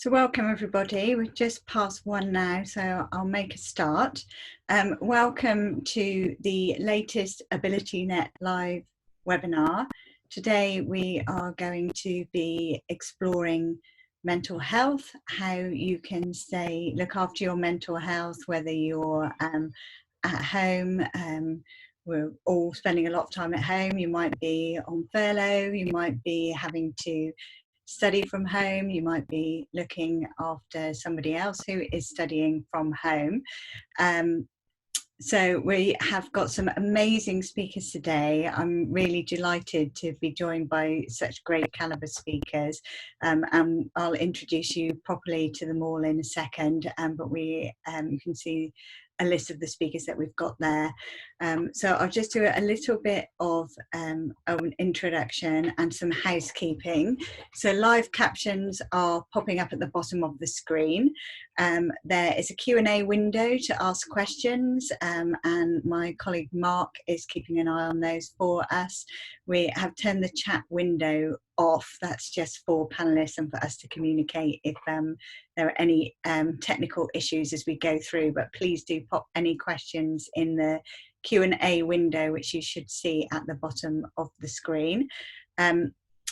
So welcome everybody. We're just past 1 now, so I'll make a start. Welcome to the latest AbilityNet live webinar. Today we are going to be exploring mental health, how you can look after your mental health, whether you're at home. We're all spending a lot of time at home. You might be on furlough, you might be having to study from home, you might be looking after somebody else who is studying from home. So we have got some amazing speakers today. I'm really delighted to be joined by such great caliber speakers, and I'll introduce you properly to them all in a second, but you can see a list of the speakers that we've got there. So I'll just do a little bit of an introduction and some housekeeping. So live captions are popping up at the bottom of the screen. There is a Q&A window to ask questions, and my colleague Mark is keeping an eye on those for us. We have turned the chat window off. That's just for panelists and for us to communicate if there are any technical issues as we go through, but please do pop any questions in the Q&A window, which you should see at the bottom of the screen.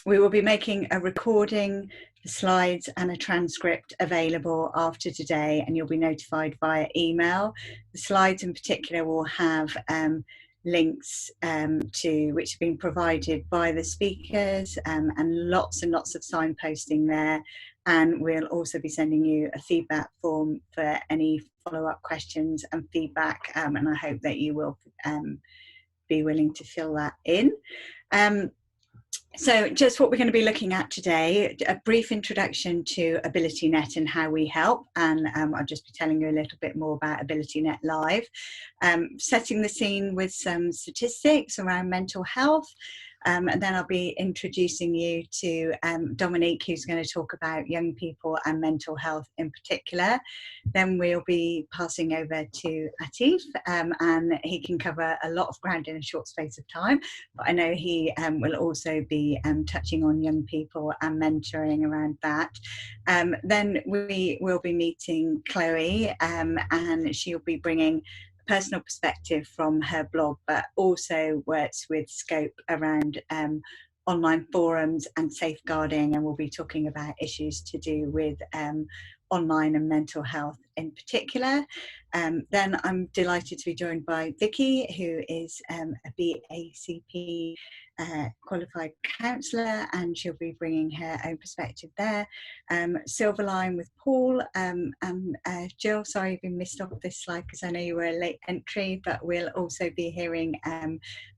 We will be making a recording, the slides and a transcript available after today, and you'll be notified via email. The slides in particular will have links which have been provided by the speakers, and lots and lots of signposting there. And we'll also be sending you a feedback form for any follow-up questions and feedback, and I hope that you will be willing to fill that in. So just what we're going to be looking at today, a brief introduction to AbilityNet and how we help, and I'll just be telling you a little bit more about AbilityNet Live, setting the scene with some statistics around mental health, and then I'll be introducing you to Dominique, who's going to talk about young people and mental health in particular. Then we'll be passing over to Atif, and he can cover a lot of ground in a short space of time, but I know he will also be touching on young people and mentoring around that. Then we will be meeting Chloe, and she'll be bringing personal perspective from her blog, but also works with scope around online forums and safeguarding, and we'll be talking about issues to do with online and mental health in particular. Then I'm delighted to be joined by Vicki, who is a BACP qualified counsellor, and she'll be bringing her own perspective there. Silverline with Paul, and Gill, sorry you've been missed off this slide because I know you were a late entry, but we'll also be hearing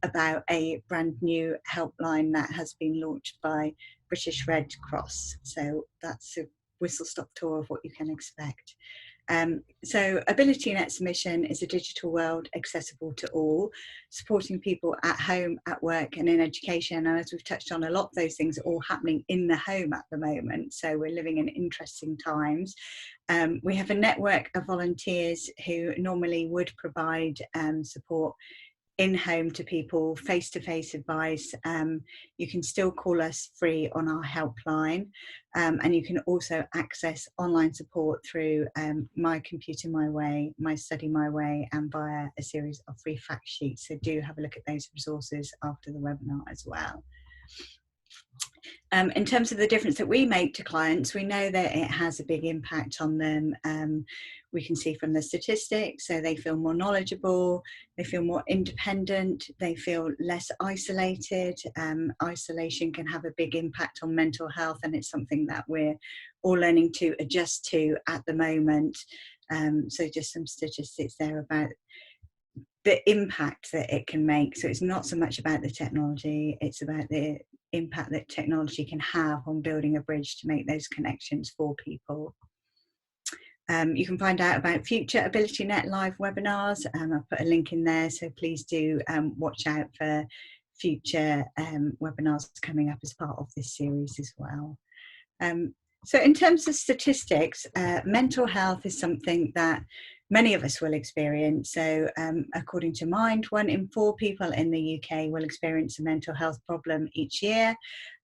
about a brand new helpline that has been launched by British Red Cross. So that's a whistle-stop tour of what you can expect. So AbilityNet's mission is a digital world accessible to all, supporting people at home, at work and in education. And as we've touched on, a lot of those things are all happening in the home at the moment. So we're living in interesting times. We have a network of volunteers who normally would provide support in-home to people, face-to-face advice. You can still call us free on our helpline, and you can also access online support through My Computer My Way, My Study My Way, and via a series of free fact sheets. So do have a look at those resources after the webinar as well. In terms of the difference that we make to clients, we know that it has a big impact on them. We can see from the statistics, so they feel more knowledgeable, they feel more independent, they feel less isolated. Isolation can have a big impact on mental health, and it's something that we're all learning to adjust to at the moment. So just some statistics there about the impact that it can make. So it's not so much about the technology, it's about the impact that technology can have on building a bridge to make those connections for people. You can find out about future AbilityNet live webinars. I've put a link in there, so please do watch out for future webinars coming up as part of this series as well. So in terms of statistics, mental health is something that many of us will experience. So according to Mind, 1 in 4 people in the UK will experience a mental health problem each year.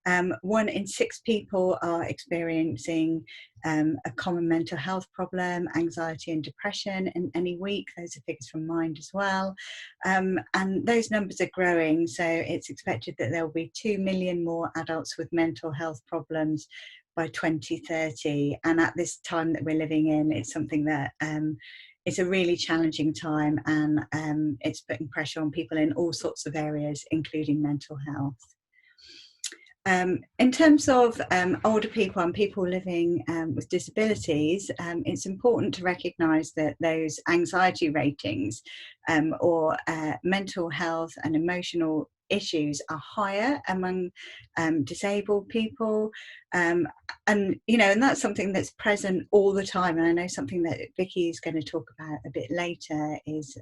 1 in 6 people are experiencing a common mental health problem, anxiety and depression in any week. Those are figures from Mind as well. And those numbers are growing, so it's expected that there will be 2 million more adults with mental health problems by 2030. And at this time that we're living in, it's something that it's a really challenging time, and it's putting pressure on people in all sorts of areas, including mental health. In terms of older people and people living with disabilities, it's important to recognise that those anxiety ratings or mental health and emotional issues are higher among disabled people, and and that's something that's present all the time. And I know something that Vicki is going to talk about a bit later is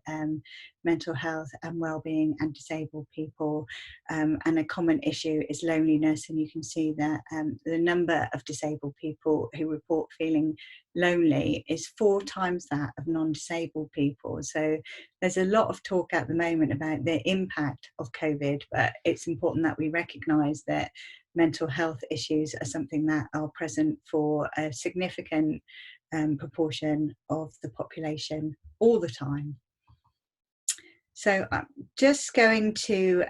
mental health and well-being and disabled people, and a common issue is loneliness. And you can see that the number of disabled people who report feeling lonely is 4 times that of non-disabled people. So there's a lot of talk at the moment about the impact of COVID, but it's important that we recognise that mental health issues are something that are present for a significant proportion of the population all the time. So I'm just going to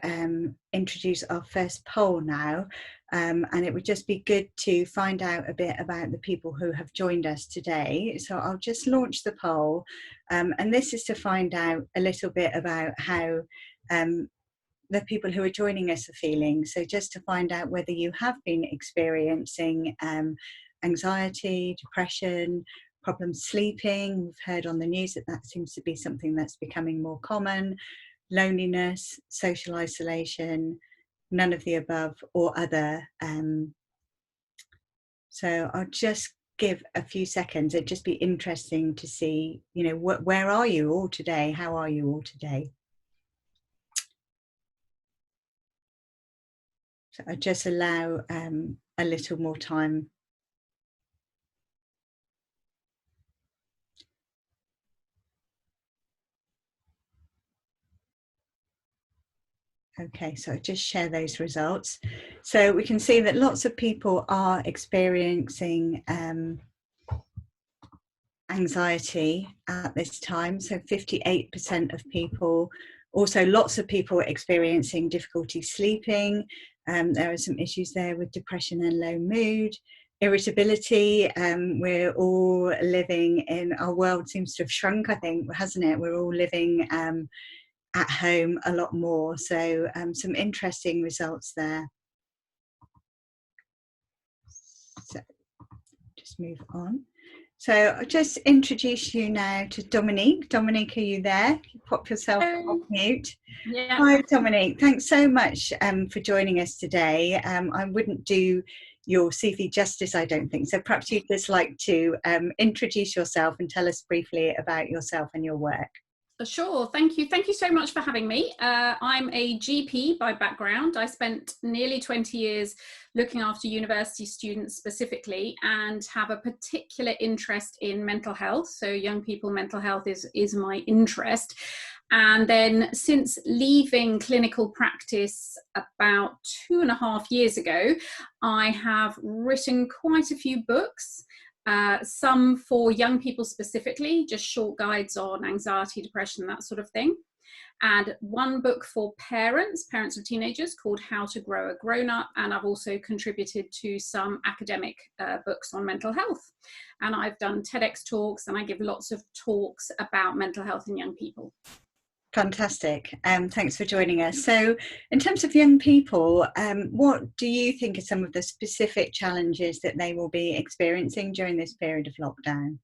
introduce our first poll now, and it would just be good to find out a bit about the people who have joined us today. So I'll just launch the poll, and this is to find out a little bit about how the people who are joining us are feeling. So just to find out whether you have been experiencing anxiety, depression, problems sleeping. We've heard on the news that that seems to be something that's becoming more common. Loneliness, social isolation, none of the above, or other. So I'll just give a few seconds. It'd just be interesting to see, where are you all today? How are you all today? So I just allow a little more time. Okay, so just share those results. So we can see that lots of people are experiencing anxiety at this time. So 58% of people, also lots of people experiencing difficulty sleeping. There are some issues there with depression and low mood. Irritability, we're all living in, our world seems to have shrunk, I think, hasn't it? We're all living at home a lot more. So some interesting results there. So just move on. So I'll just introduce you now to Dominique. Dominique, are you there? Pop yourself off mute. Yeah. Hi, Dominique. Thanks so much for joining us today. I wouldn't do your CV justice, I don't think. So perhaps you'd just like to introduce yourself and tell us briefly about yourself and your work. Sure. Thank you. Thank you so much for having me. I'm a GP by background. I spent nearly 20 years looking after university students specifically, and have a particular interest in mental health. So young people mental health is my interest. And then since leaving clinical practice about 2.5 years ago, I have written quite a few books. Some for young people specifically, just short guides on anxiety, depression, that sort of thing. And one book for parents of teenagers called How to Grow a Grown-Up. And I've also contributed to some academic books on mental health. And I've done TEDx talks, and I give lots of talks about mental health in young people. Fantastic. Thanks for joining us. So in terms of young people, what do you think are some of the specific challenges that they will be experiencing during this period of lockdown?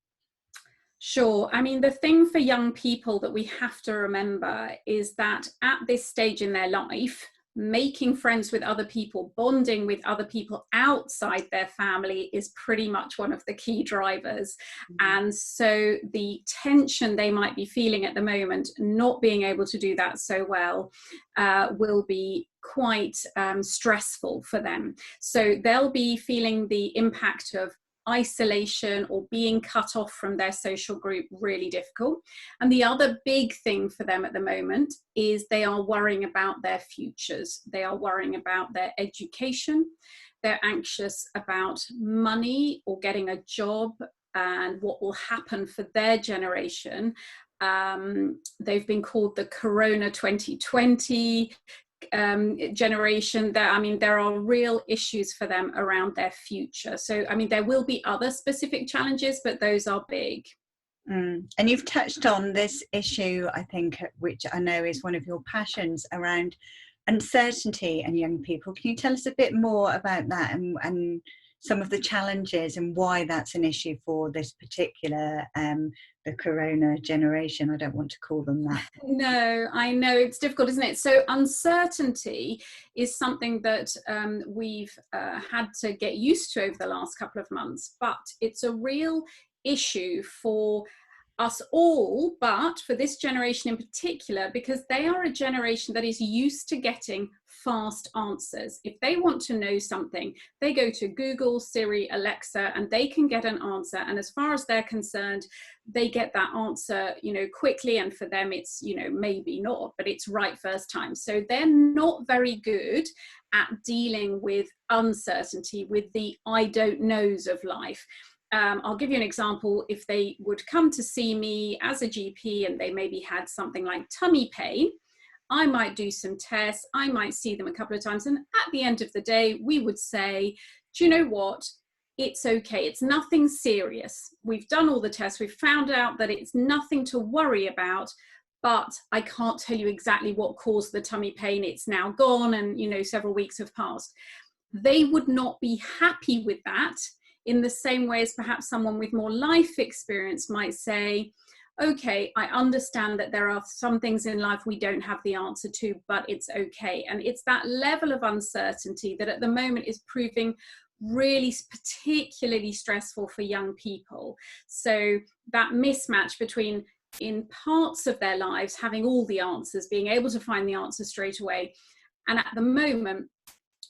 Sure. I mean, the thing for young people that we have to remember is that at this stage in their life, making friends with other people, bonding with other people outside their family is pretty much one of the key drivers. And so the tension they might be feeling at the moment, not being able to do that so well, will be quite stressful for them. So they'll be feeling the impact of isolation or being cut off from their social group really difficult. And the other big thing for them at the moment is they are worrying about their futures. They are worrying about their education. They're anxious about money or getting a job and what will happen for their generation. They've been called the Corona 2020 generation. That, I mean, there are real issues for them around their future. So, I mean, there will be other specific challenges, but those are big. And you've touched on this issue, I think, which I know is one of your passions, around uncertainty and young people. Can you tell us a bit more about that and some of the challenges and why that's an issue for this particular the Corona generation? I don't want to call them that. No, I know it's difficult, isn't it? So uncertainty is something that we've had to get used to over the last couple of months, but it's a real issue for us all, but for this generation in particular, because they are a generation that is used to getting fast answers. If they want to know something, they go to Google, Siri, Alexa, and they can get an answer. And as far as they're concerned, they get that answer, you know, quickly. And for them, it's, you know, maybe not, but it's right first time. So they're not very good at dealing with uncertainty, with the I don't knows of life. I'll give you an example. If they would come to see me as a GP and they maybe had something like tummy pain, I might do some tests, I might see them a couple of times, and at the end of the day, we would say, do you know what? It's okay, it's nothing serious. We've done all the tests, we've found out that it's nothing to worry about, but I can't tell you exactly what caused the tummy pain. It's now gone and, you know, several weeks have passed. They would not be happy with that, in the same way as perhaps someone with more life experience might say, okay, I understand that there are some things in life we don't have the answer to, but it's okay. And it's that level of uncertainty that at the moment is proving really particularly stressful for young people. So that mismatch between, in parts of their lives, having all the answers, being able to find the answer straight away, and at the moment,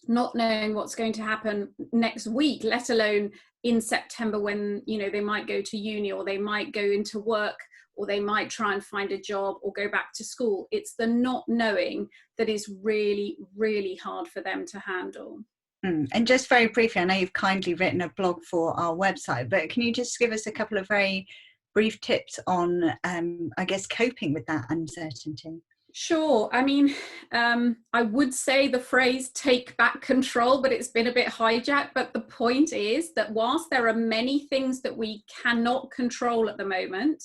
not knowing what's going to happen next week, let alone in September when, you know, they might go to uni or they might go into work or they might try and find a job or go back to school. It's the not knowing that is really, really hard for them to handle. And just very briefly, I know you've kindly written a blog for our website, but can you just give us a couple of very brief tips on, I guess, coping with that uncertainty? Sure. I mean, I would say the phrase take back control, but it's been a bit hijacked. But the point is that whilst there are many things that we cannot control at the moment,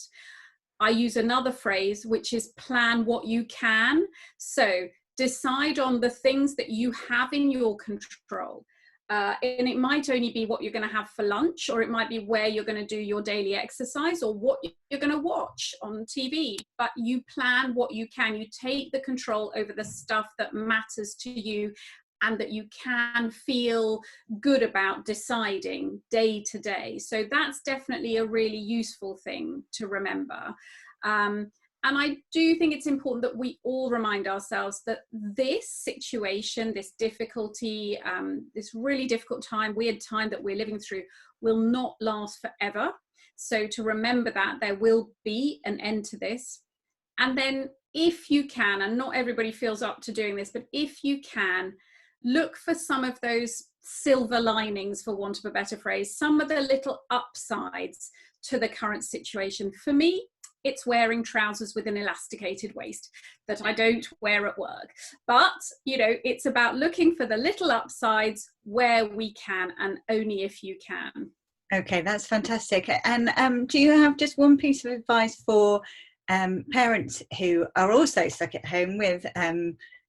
I use another phrase, which is plan what you can. So decide on the things that you have in your control. And it might only be what you're going to have for lunch, or it might be where you're going to do your daily exercise, or what you're going to watch on TV. But you plan what you can. You take the control over the stuff that matters to you and that you can feel good about deciding day to day. So that's definitely a really useful thing to remember. And I do think it's important that we all remind ourselves that this situation, this difficulty, this really difficult time, weird time that we're living through will not last forever. So to remember that there will be an end to this. And then if you can, and not everybody feels up to doing this, but if you can, look for some of those silver linings, for want of a better phrase, some of the little upsides to the current situation. For me, it's wearing trousers with an elasticated waist that I don't wear at work. But, you know, it's about looking for the little upsides where we can, and only if you can. Okay, that's fantastic. And do you have just one piece of advice for parents who are also stuck at home with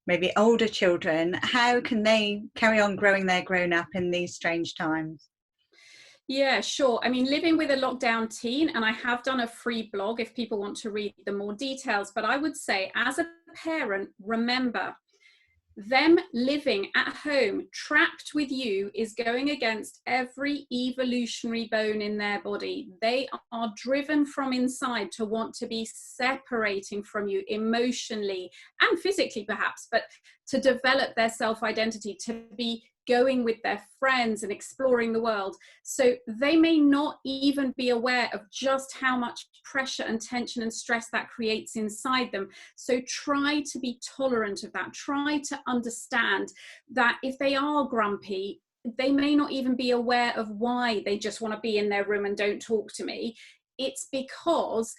maybe older children? How can they carry on growing their grown up in these strange times? Yeah, sure. I mean, living with a lockdown teen, and I have done a free blog if people want to read the more details, but I would say as a parent, remember, them living at home trapped with you is going against every evolutionary bone in their body. They are driven from inside to want to be separating from you emotionally and physically perhaps, but to develop their self-identity, to be going with their friends and exploring the world. So they may not even be aware of just how much pressure and tension and stress that creates inside them. So try to be tolerant of that. Try to understand that if they are grumpy, they may not even be aware of why they just want to be in their room and don't talk to me. It's because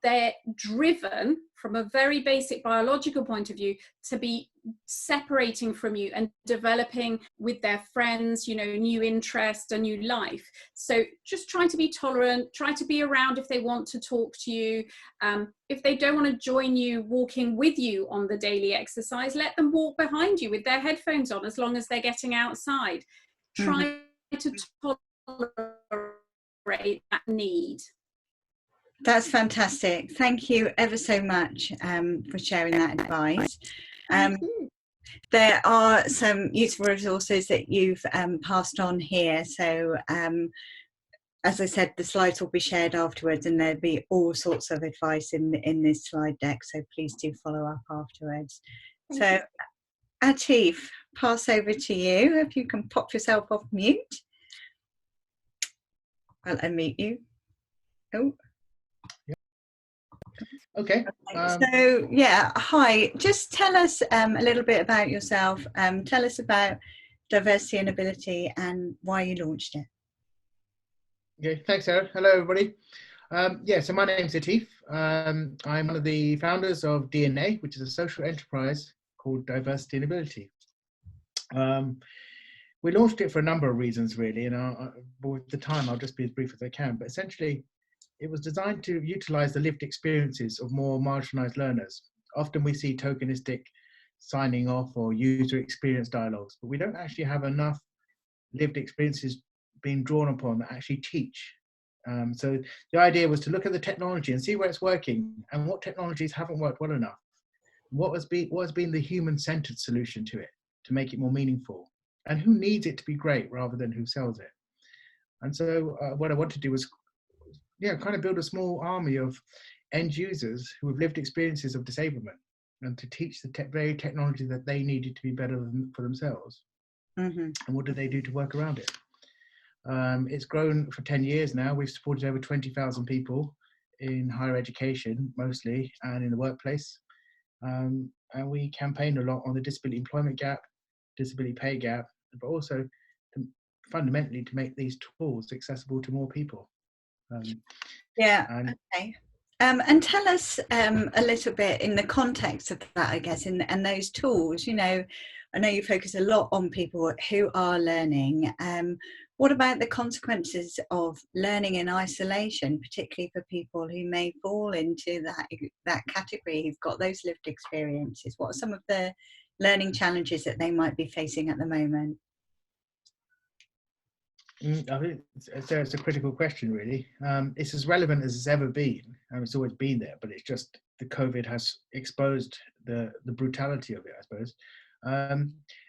they're driven from a very basic biological point of view to be separating from you and developing with their friends, you know, new interest, a new life. So just try to be tolerant, try to be around if they want to talk to you. If they don't want to join you walking with you on the daily exercise, let them walk behind you with their headphones on, as long as they're getting outside. Try to tolerate that need. That's fantastic. Thank you ever so much for sharing that advice. There are some useful resources that you've passed on here. So as I said, the slides will be shared afterwards, and there'll be all sorts of advice in this slide deck. So please do follow up afterwards. So Atif, pass over to you. If you can pop yourself off mute. I'll unmute you. Oh. Okay. So yeah, hi. Just tell us a little bit about yourself. Tell us about diversity and ability and why you launched it. Okay, thanks, Sarah. Hello, everybody. Yeah, so my name's Atif. I'm one of the founders of DNA, which is a social enterprise called Diversity and Ability. We launched it for a number of reasons, really, and with the time, I'll just be as brief as I can. But essentially, it was designed to utilize the lived experiences of more marginalized learners. Often we see tokenistic signing off or user experience dialogues, but we don't actually have enough lived experiences being drawn upon that actually teach. So the idea was to look at the technology and see where it's working and what technologies haven't worked well enough. What has been the human-centered solution to it to make it more meaningful, and who needs it to be great rather than who sells it. And so what I want to do was kind of build a small army of end users who have lived experiences of disablement, and to teach the very technology that they needed to be better for themselves. And what do they do to work around it? It's grown for 10 years now. We've supported over 20,000 people in higher education, mostly, and in the workplace. And we campaign a lot on the disability employment gap, disability pay gap, but also fundamentally to make these tools accessible to more people. Okay. And tell us a little bit in the context of that, I guess, and those tools. You know, I know you focus a lot on people who are learning. What about the consequences of learning in isolation, particularly for people who may fall into that category, who've got those lived experiences? What are some of the learning challenges that they might be facing at the moment? I think it's a critical question, really. It's as relevant as it's ever been. It's always been there, but it's just the COVID has exposed the brutality of it, I suppose.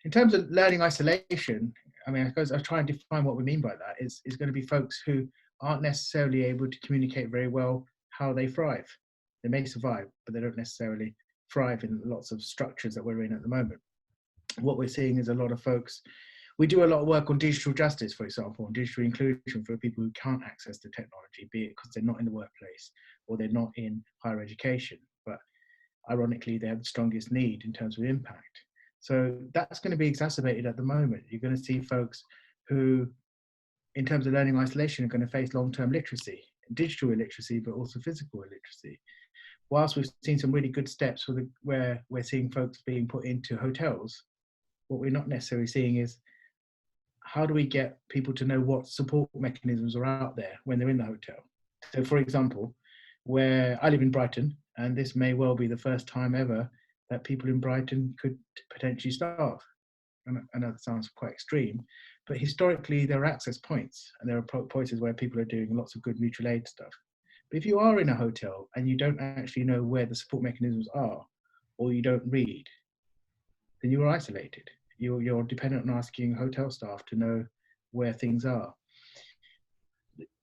In terms of learning isolation, I mean, I suppose I'll try and define what we mean by that. It's going to be folks who aren't necessarily able to communicate very well how they thrive. They may survive, but they don't necessarily thrive in lots of structures that we're in at the moment. What we're seeing is a lot of folks. We do a lot of work on digital justice, for example, on digital inclusion for people who can't access the technology, be it because they're not in the workplace or they're not in higher education, but ironically, they have the strongest need in terms of impact. So that's going to be exacerbated at the moment. You're going to see folks who, in terms of learning isolation, are going to face long-term literacy, digital illiteracy, but also physical illiteracy. Whilst we've seen some really good steps where we're seeing folks being put into hotels, what we're not necessarily seeing is how do we get people to know what support mechanisms are out there when they're in the hotel? So, for example, where I live in Brighton, and this may well be the first time ever that people in Brighton could potentially starve. And I know that sounds quite extreme, but historically there are access points, and there are places where people are doing lots of good mutual aid stuff. But if you are in a hotel and you don't actually know where the support mechanisms are, or you don't read, then you are isolated. You're dependent on asking hotel staff to know where things are.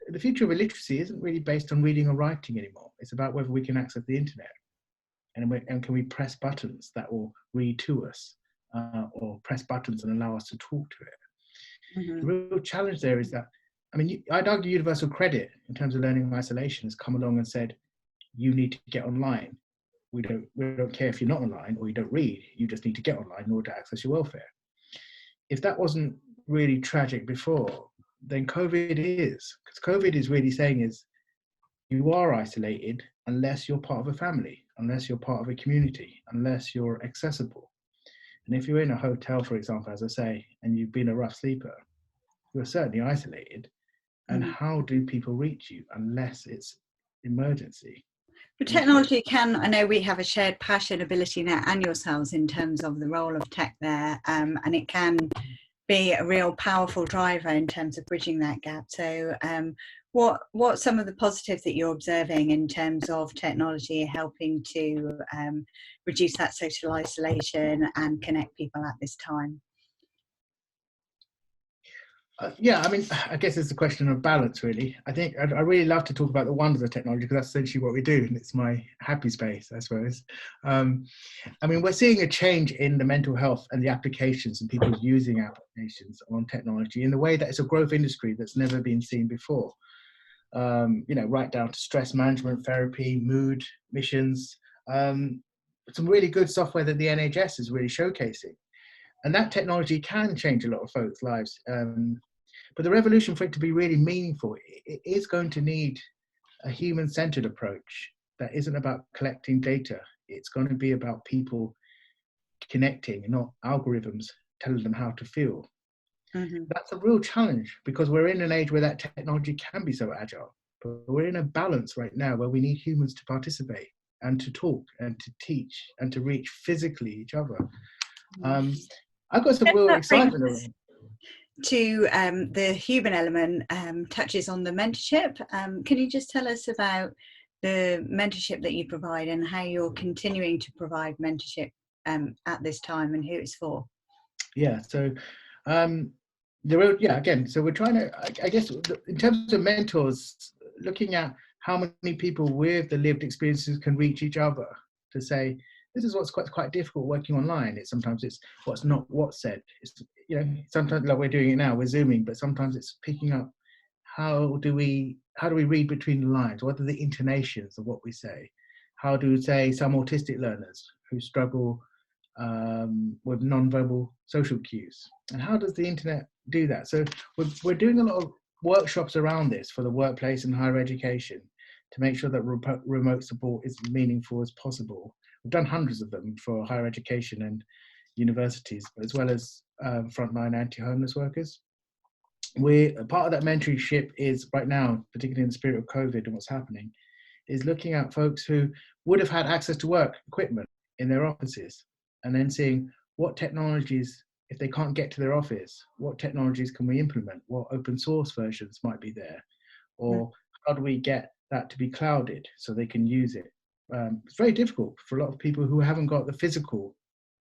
The future of illiteracy isn't really based on reading or writing anymore. It's about whether we can access the internet, and can we press buttons that will read to us, or press buttons and allow us to talk to it. Mm-hmm. The real challenge there is that, I mean, I'd argue universal credit in terms of learning and isolation has come along and said, you need to get online. We don't care if you're not online or you don't read, you just need to get online in order to access your welfare. If that wasn't really tragic before, then COVID is, because COVID is really saying is, you are isolated unless you're part of a family, unless you're part of a community, unless you're accessible. And if you're in a hotel, for example, as I say, and you've been a rough sleeper, you're certainly isolated. And how do people reach you unless it's emergency? But technology can, I know we have a shared passion, AbilityNet and yourselves, in terms of the role of tech there, and it can be a real powerful driver in terms of bridging that gap. So what some of the positives that you're observing in terms of technology helping to reduce that social isolation and connect people at this time? Yeah, I mean, I guess it's a question of balance, really. I think I really love to talk about the wonders of technology because that's essentially what we do, and it's my happy space, I suppose. I mean, we're seeing a change in the mental health and the applications and people using applications on technology in the way that it's a growth industry that's never been seen before. You know, right down to stress management, therapy, mood, missions, some really good software that the NHS is really showcasing. And that technology can change a lot of folks' lives. But the revolution, for it to be really meaningful, it is going to need a human-centered approach that isn't about collecting data. It's going to be about people connecting, not algorithms telling them how to feel. Mm-hmm. That's a real challenge because we're in an age where that technology can be so agile. But we're in a balance right now where we need humans to participate and to talk and to teach and to reach physically each other. I've got some real excitement around to the human element, touches on the mentorship. Can you just tell us about the mentorship that you provide and how you're continuing to provide mentorship at this time and who it's for? Yeah, so again, so we're trying to, I guess, in terms of mentors, looking at how many people with the lived experiences can reach each other to say, this is what's quite difficult working online. Sometimes it's what's said. It's, you know, sometimes like we're doing it now, we're Zooming, but sometimes it's picking up how do we read between the lines? What are the intonations of what we say? How do, say, some autistic learners who struggle with non-verbal social cues? And how does the internet do that? So we're doing a lot of workshops around this for the workplace and higher education to make sure that remote support is as meaningful as possible. We've done hundreds of them for higher education and universities, as well as frontline anti-homeless workers. Part of that mentorship is right now, particularly in the spirit of COVID and what's happening, is looking at folks who would have had access to work equipment in their offices and then seeing what technologies, if they can't get to their office, what technologies can we implement? What open source versions might be there? Or how do we get that to be clouded so they can use it? It's very difficult for a lot of people who haven't got the physical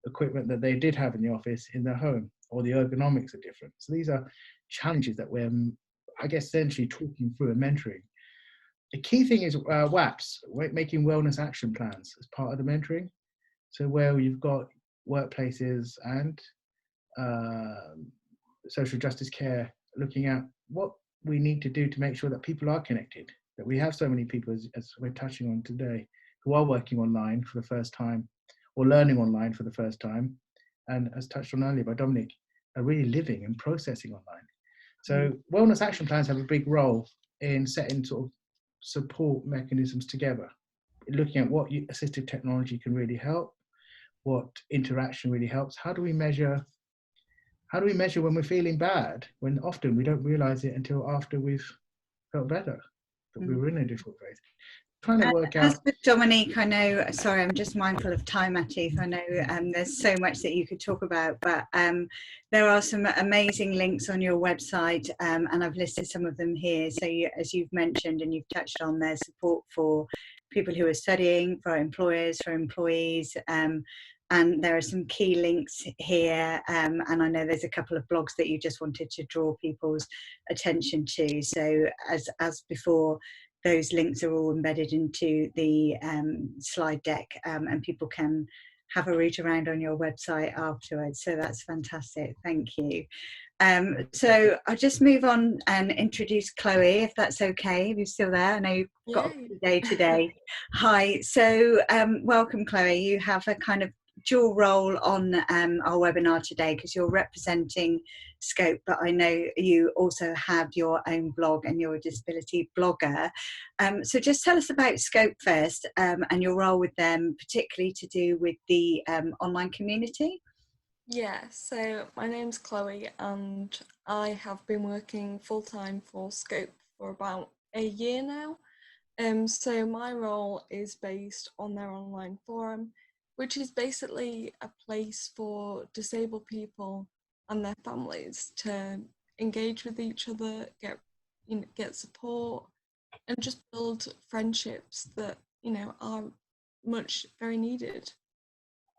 equipment that they did have in the office in their home, or the ergonomics are different. So these are challenges that we're, I guess, essentially talking through and mentoring. The key thing is WAPs, making wellness action plans as part of the mentoring. So where you've got workplaces and social justice care looking at what we need to do to make sure that people are connected, that we have so many people, as we're touching on today, who are working online for the first time or learning online for the first time, and as touched on earlier by Dominique, are really living and processing online. So wellness action plans have a big role in setting sort of support mechanisms together, looking at what assistive technology can really help, what interaction really helps. How do we measure when we're feeling bad, when often we don't realize it until after we've felt better, that we were in a difficult phase? Trying to work out. As with Dominique, I know, sorry, I'm just mindful of time, Atif. I know there's so much that you could talk about, but there are some amazing links on your website, and I've listed some of them here. So as you've mentioned and you've touched on, there's support for people who are studying, for employers, for employees, and there are some key links here, and I know there's a couple of blogs that you just wanted to draw people's attention to. So as before, those links are all embedded into the slide deck, and people can have a root around on your website afterwards. So that's fantastic. Thank you. So I'll just move on and introduce Chloe, if that's okay. If you're still there, I know you've got a day today. Hi, so welcome, Chloe. You have a kind of dual role on our webinar today because you're representing Scope, but I know you also have your own blog and you're a disability blogger. So just tell us about Scope first and your role with them, particularly to do with the online community. Yeah, so my name's Chloe and I have been working full-time for Scope for about a year now. So my role is based on their online forum, which is basically a place for disabled people and their families to engage with each other, get support, and just build friendships that, are very needed.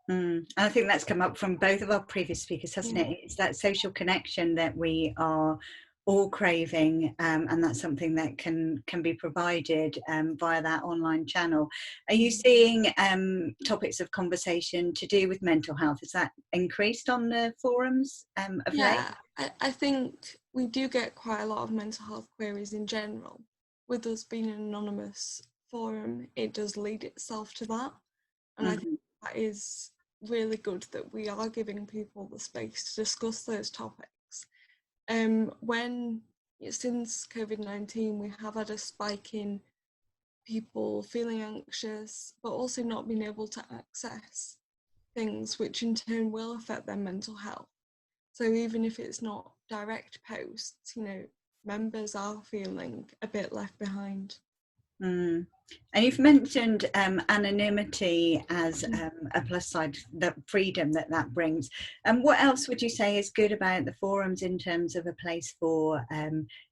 And I think that's come up from both of our previous speakers, hasn't it? It's that social connection that we are all craving, and that's something that can be provided via that online channel. Are you seeing topics of conversation to do with mental health? Is that increased on the forums of late? I think we do get quite a lot of mental health queries in general. With us being an anonymous forum, it does lead itself to that. And I think that is really good that we are giving people the space to discuss those topics. Since COVID-19, we have had a spike in people feeling anxious, but also not being able to access things, which in turn will affect their mental health. So even if it's not direct posts, members are feeling a bit left behind. And you've mentioned anonymity as a plus side, the freedom that brings. And what else would you say is good about the forums in terms of a place for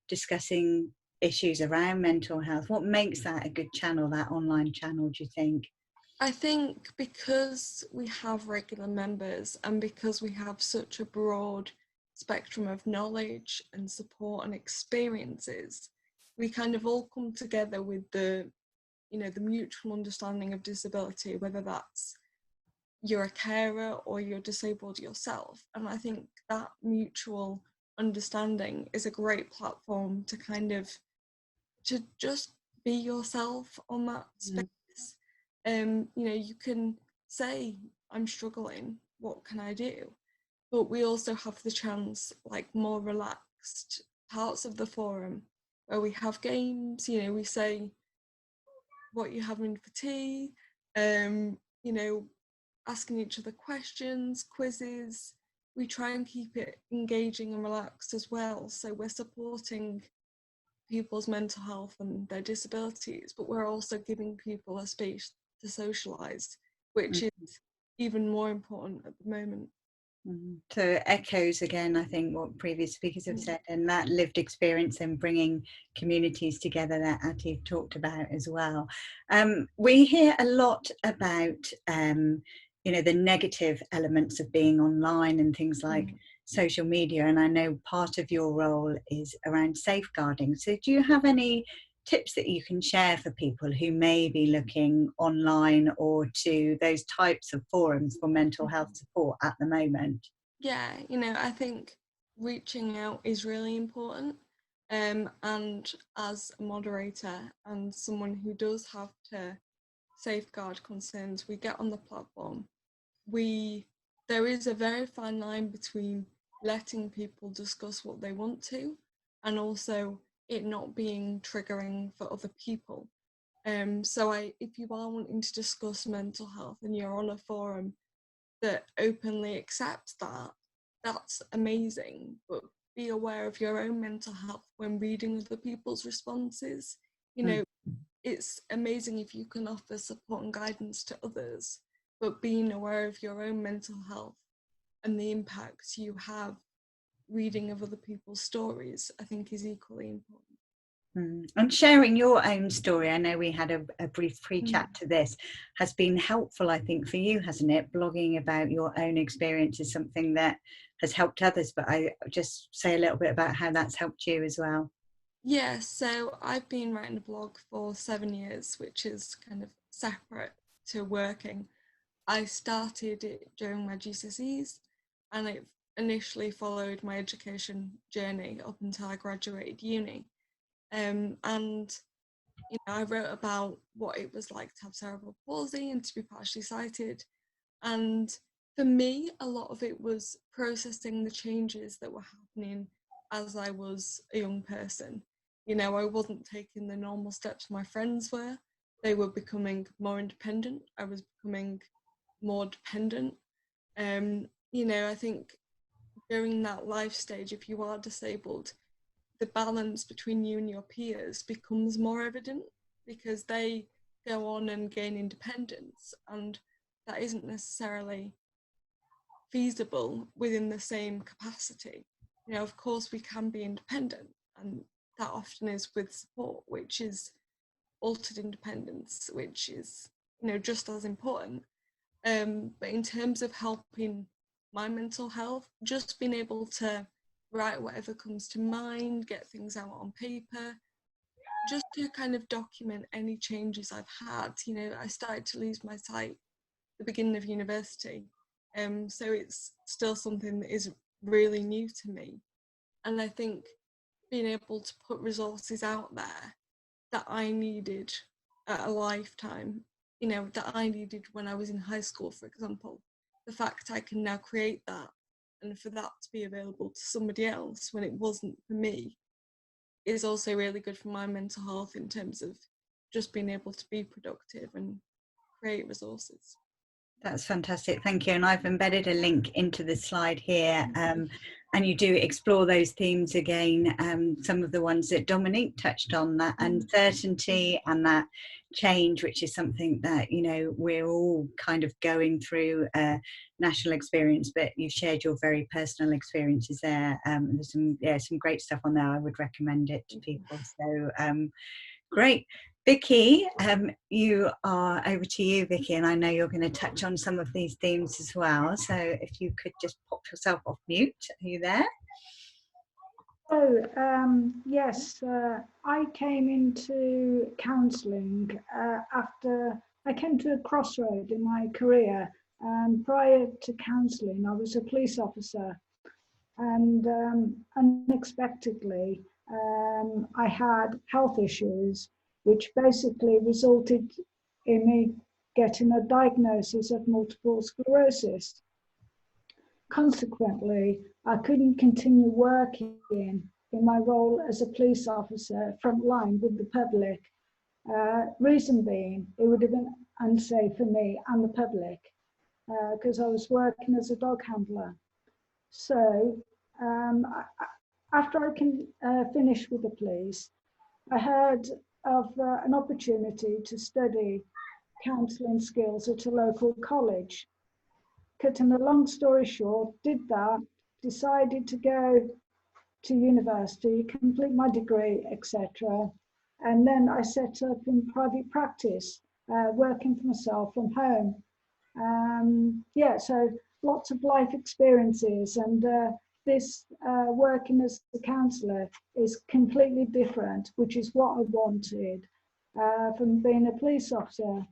discussing issues around mental health? What makes that a good channel, that online channel, do you think? I think because we have regular members and because we have such a broad spectrum of knowledge and support and experiences, we kind of all come together with the mutual understanding of disability, whether that's you're a carer or you're disabled yourself. And I think that mutual understanding is a great platform to just be yourself on that space. You can say, I'm struggling, what can I do? But we also have the chance, like more relaxed parts of the forum where we have games, we say what you're having for tea, asking each other questions, quizzes. We try and keep it engaging and relaxed as well. So we're supporting people's mental health and their disabilities, but we're also giving people a space to socialise, which is even more important at the moment. So echoes again, I think, what previous speakers have said, and that lived experience and bringing communities together that Ati talked about as well. We hear a lot about, the negative elements of being online and things like social media, and I know part of your role is around safeguarding. So do you have any tips that you can share for people who may be looking online or to those types of forums for mental health support at the moment? Yeah, I think reaching out is really important. And as a moderator and someone who does have to safeguard concerns, we get on the platform. There is a very fine line between letting people discuss what they want to and also it not being triggering for other people. So if you are wanting to discuss mental health and you're on a forum that openly accepts that, that's amazing. But be aware of your own mental health when reading other people's responses. It's amazing if you can offer support and guidance to others, but being aware of your own mental health and the impacts you have reading of other people's stories, I think is equally important. And sharing your own story, I know we had a brief pre-chat to this, has been helpful, I think, for you, hasn't it? Blogging about your own experience is something that has helped others, but I just say a little bit about how that's helped you as well. Yeah, so I've been writing a blog for 7 years, which is kind of separate to working. I started it during my GCSEs and initially followed my education journey up until I graduated uni. And I wrote about what it was like to have cerebral palsy and to be partially sighted. And for me, a lot of it was processing the changes that were happening as I was a young person. I wasn't taking the normal steps my friends were. They were becoming more independent. I was becoming more dependent. I think during that life stage, if you are disabled, the balance between you and your peers becomes more evident because they go on and gain independence, and that isn't necessarily feasible within the same capacity. Of course we can be independent, and that often is with support, which is altered independence, which is just as important. But in terms of helping my mental health, just being able to write whatever comes to mind, get things out on paper, just to kind of document any changes I've had. I started to lose my sight at the beginning of university, so it's still something that is really new to me. And I think being able to put resources out there that I needed at a lifetime, that I needed when I was in high school, for example, the fact I can now create that, and for that to be available to somebody else when it wasn't for me, is also really good for my mental health in terms of just being able to be productive and create resources. That's fantastic, thank you. And I've embedded a link into the slide here, and you do explore those themes again, some of the ones that Dominique touched on, that uncertainty and that change, which is something that we're all kind of going through national experience, but you've shared your very personal experiences there. There's some great stuff on there. I would recommend it to people. So great. Vicki, you are over to you, Vicki, and I know you're going to touch on some of these themes as well. So if you could just pop yourself off mute. Are you there? Oh, yes. I came into counselling after I came to a crossroad in my career. Prior to counselling, I was a police officer, and unexpectedly, I had health issues, which basically resulted in me getting a diagnosis of multiple sclerosis. Consequently, I couldn't continue working in my role as a police officer frontline with the public. Reason being, it would have been unsafe for me and the public because I was working as a dog handler. So after I finished with the police, I heard of an opportunity to study counselling skills at a local college. Cutting a long story short, did that, decided to go to university, complete my degree, etc. And then I set up in private practice, working for myself from home. So lots of life experiences, and this working as a counsellor is completely different, which is what I wanted from being a police officer.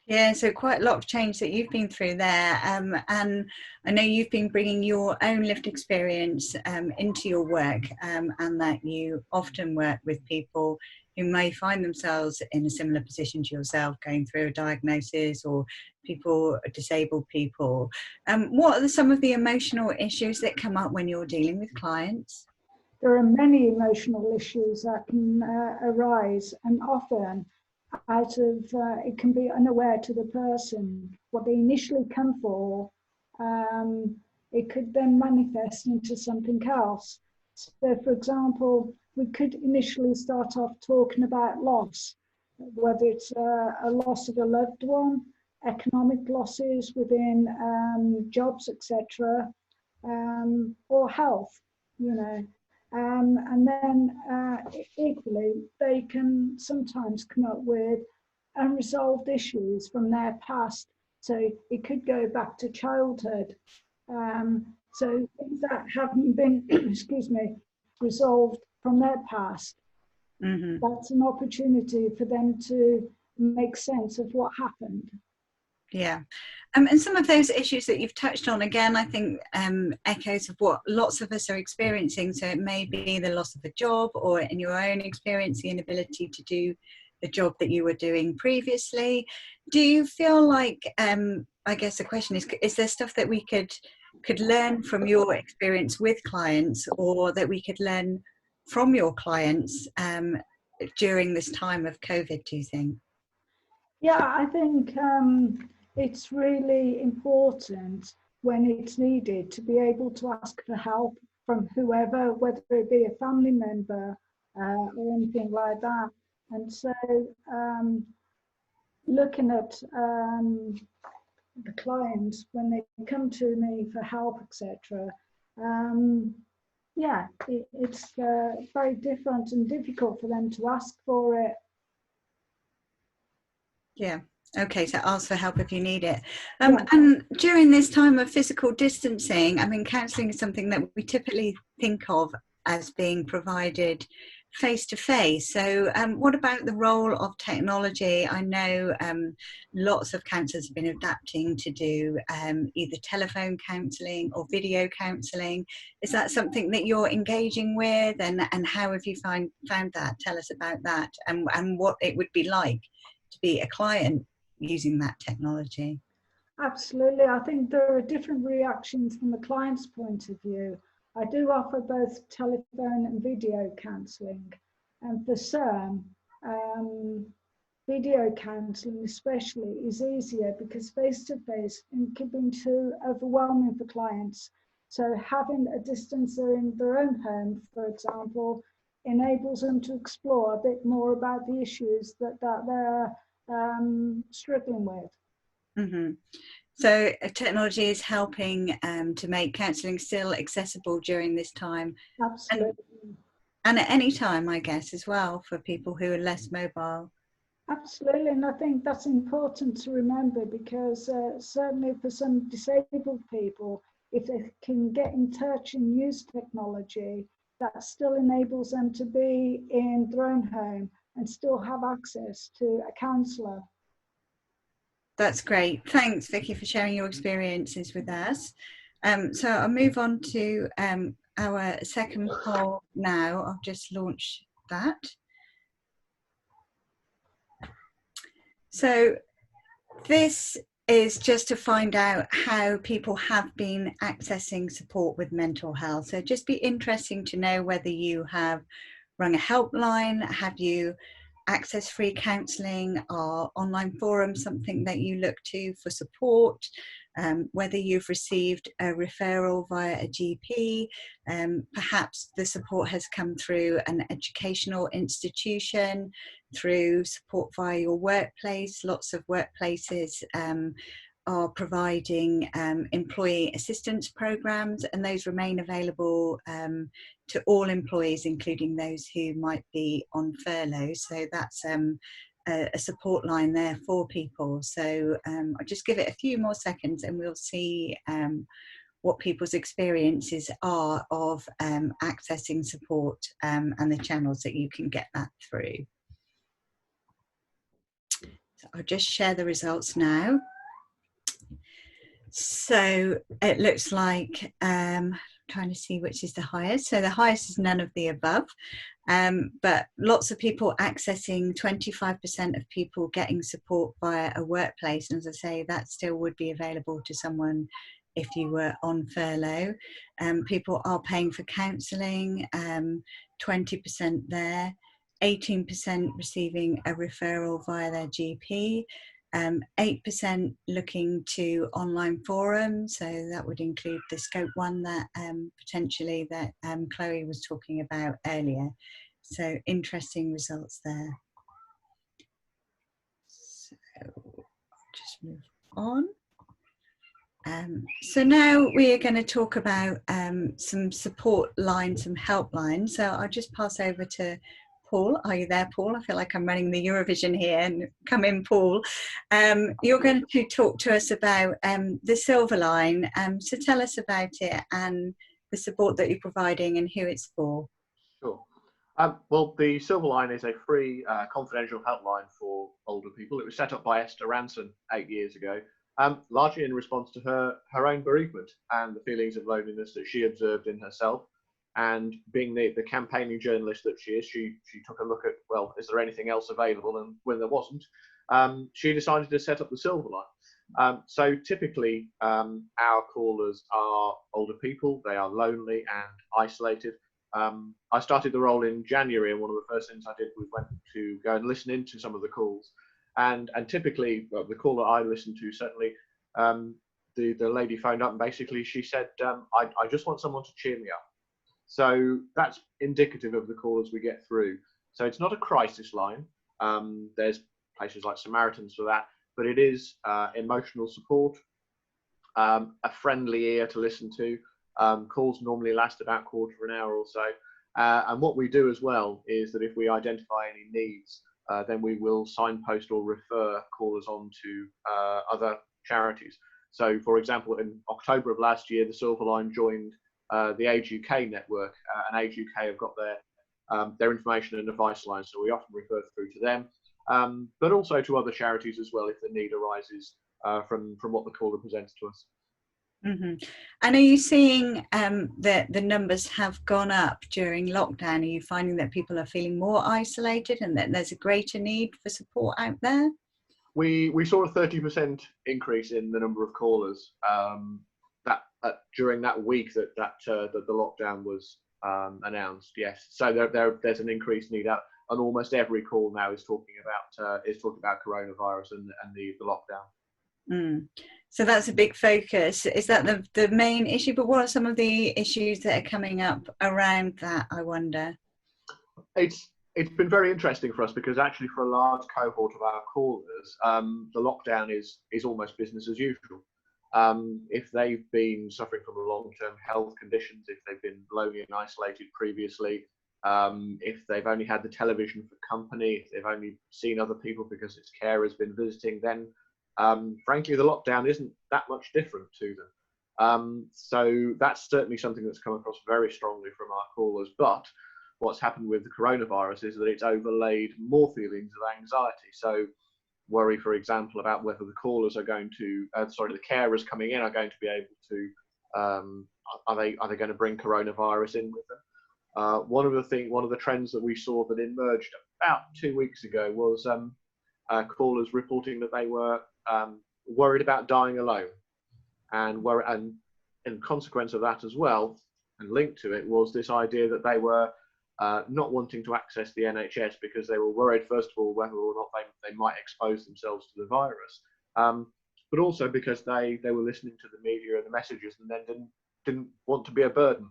Yeah, so quite a lot of change that you've been through there, and I know you've been bringing your own lived experience into your work, and that you often work with people who may find themselves in a similar position to yourself, going through a diagnosis, or disabled people. What are some of the emotional issues that come up when you're dealing with clients? There are many emotional issues that can arise, and often out of it can be unaware to the person what they initially come for. It could then manifest into something else. So, for example, we could initially start off talking about loss, whether it's a loss of a loved one, economic losses within jobs, etc., or health, and then equally, they can sometimes come up with unresolved issues from their past. So it could go back to childhood. So things that haven't been, resolved from their past. That's an opportunity for them to make sense of what happened. Yeah. And some of those issues that you've touched on, again, I think echoes of what lots of us are experiencing. So it may be the loss of a job, or in your own experience, the inability to do the job that you were doing previously. Do you feel like, I guess the question is there stuff that we could learn from your experience with clients, or that we could learn from your clients during this time of COVID, do you think? Yeah, I think it's really important when it's needed to be able to ask for help from whoever, whether it be a family member or anything like that. And so looking at the clients when they come to me for help, etc. Yeah, it's very different and difficult for them to ask for it. Yeah. Okay, so ask for help if you need it. Yeah. And during this time of physical distancing, I mean, counselling is something that we typically think of as being provided face-to-face. So what about the role of technology? I know lots of counsellors have been adapting to do either telephone counselling or video counselling. Is that something that you're engaging with, and how have you found that? Tell us about that, and what it would be like to be a client using that technology. Absolutely. I think there are different reactions from the client's point of view. I do offer both telephone and video counselling, and for some, video counselling especially is easier because face-to-face can be too overwhelming for clients. So having a distancer in their own home, for example, enables them to explore a bit more about the issues that they're struggling with. Mm-hmm. So technology is helping to make counselling still accessible during this time. Absolutely. And at any time, I guess, as well, for people who are less mobile. Absolutely, and I think that's important to remember, because certainly for some disabled people, if they can get in touch and use technology, that still enables them to be in their own home and still have access to a counsellor. That's great. Thanks, Vicki, for sharing your experiences with us. So I'll move on to our second poll now. I'll just launch that. So this is just to find out how people have been accessing support with mental health. So just be interesting to know whether you have rung a helpline, have you access free counselling or online forums, something that you look to for support, whether you've received a referral via a GP, perhaps the support has come through an educational institution, through support via your workplace. Lots of workplaces are providing employee assistance programs, and those remain available to all employees, including those who might be on furlough. So that's a support line there for people. So I'll just give it a few more seconds and we'll see what people's experiences are of accessing support and the channels that you can get that through. So I'll just share the results now. So it looks like, trying to see which is the highest. So the highest is none of the above, but lots of people accessing, 25% of people getting support via a workplace. And as I say, that still would be available to someone if you were on furlough. People are paying for counselling, 20% there, 18% receiving a referral via their GP, 8% looking to online forums, so that would include the Scope 1 that potentially that Chloe was talking about earlier. So interesting results there. So I'll just move on. So now we are going to talk about some support lines, some helplines. So I'll just pass over to Paul. Are you there, Paul? I feel like I'm running the Eurovision here, and come in, Paul. You're going to talk to us about the Silver Line. So tell us about it and the support that you're providing and who it's for. Sure. Well, the Silver Line is a free confidential helpline for older people. It was set up by Esther Ranson 8 years ago, largely in response to her own bereavement and the feelings of loneliness that she observed in herself. And being the campaigning journalist that she is, she took a look at, well, is there anything else available? And when there wasn't, she decided to set up the Silver Line. So typically, our callers are older people. They are lonely and isolated. I started the role in January, and one of the first things I did was went to go and listen into some of the calls. And typically, well, the call that I listened to, certainly, the lady phoned up and basically she said, I just want someone to cheer me up. So that's indicative of the callers we get through. So it's not a crisis line. There's places like Samaritans for that, but it is emotional support, a friendly ear to listen to. Calls normally last about a quarter of an hour or so. And what we do as well is that if we identify any needs, then we will signpost or refer callers on to other charities. So, for example, in October of last year, the Silver Line joined the Age UK network, and Age UK have got their information and advice line, so we often refer through to them, but also to other charities as well if the need arises from what the caller presents to us. Mm-hmm. And are you seeing that the numbers have gone up during lockdown? Are you finding that people are feeling more isolated and that there's a greater need for support out there? We saw a 30% increase in the number of callers during that week that the lockdown was announced. Yes, so there's an increased need out, and almost every call now is talking about coronavirus and the lockdown. Mm. So that's a big focus. Is that the main issue? But what are some of the issues that are coming up around that, I wonder? It's been very interesting for us because actually for a large cohort of our callers, the lockdown is almost business as usual. If they've been suffering from long-term health conditions, if they've been lonely and isolated previously, if they've only had the television for company, if they've only seen other people because its care has been visiting, then frankly, the lockdown isn't that much different to them. So that's certainly something that's come across very strongly from our callers. But what's happened with the coronavirus is that it's overlaid more feelings of anxiety. So worry, for example, about whether the callers are going to, the carers coming in are going to be able to, are they going to bring coronavirus in with them? One of the trends that we saw that emerged about 2 weeks ago was callers reporting that they were worried about dying alone, and in consequence of that as well, and linked to it was this idea that they were not wanting to access the NHS because they were worried, first of all, whether or not they might expose themselves to the virus, but also because they were listening to the media and the messages and then didn't want to be a burden.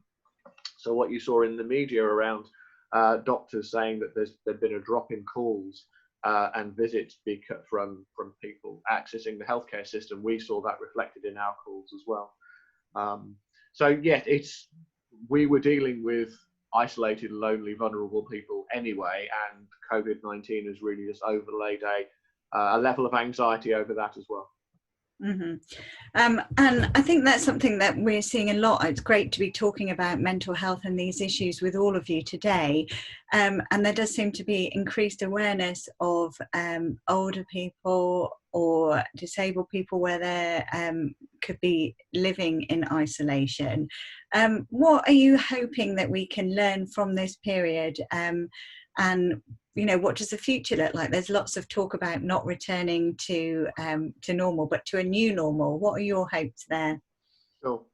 So what you saw in the media around doctors saying that there'd been a drop in calls and visits from people accessing the healthcare system, we saw that reflected in our calls as well. So yeah, we were dealing with isolated, lonely, vulnerable people anyway, and COVID-19 has really just overlaid a level of anxiety over that as well. Mm-hmm. And I think that's something that we're seeing a lot. It's great to be talking about mental health and these issues with all of you today. And there does seem to be increased awareness of older people or disabled people where they could be living in isolation. What are you hoping that we can learn from this period? And what does the future look like? There's lots of talk about not returning to normal, but to a new normal. What are your hopes there? Sure.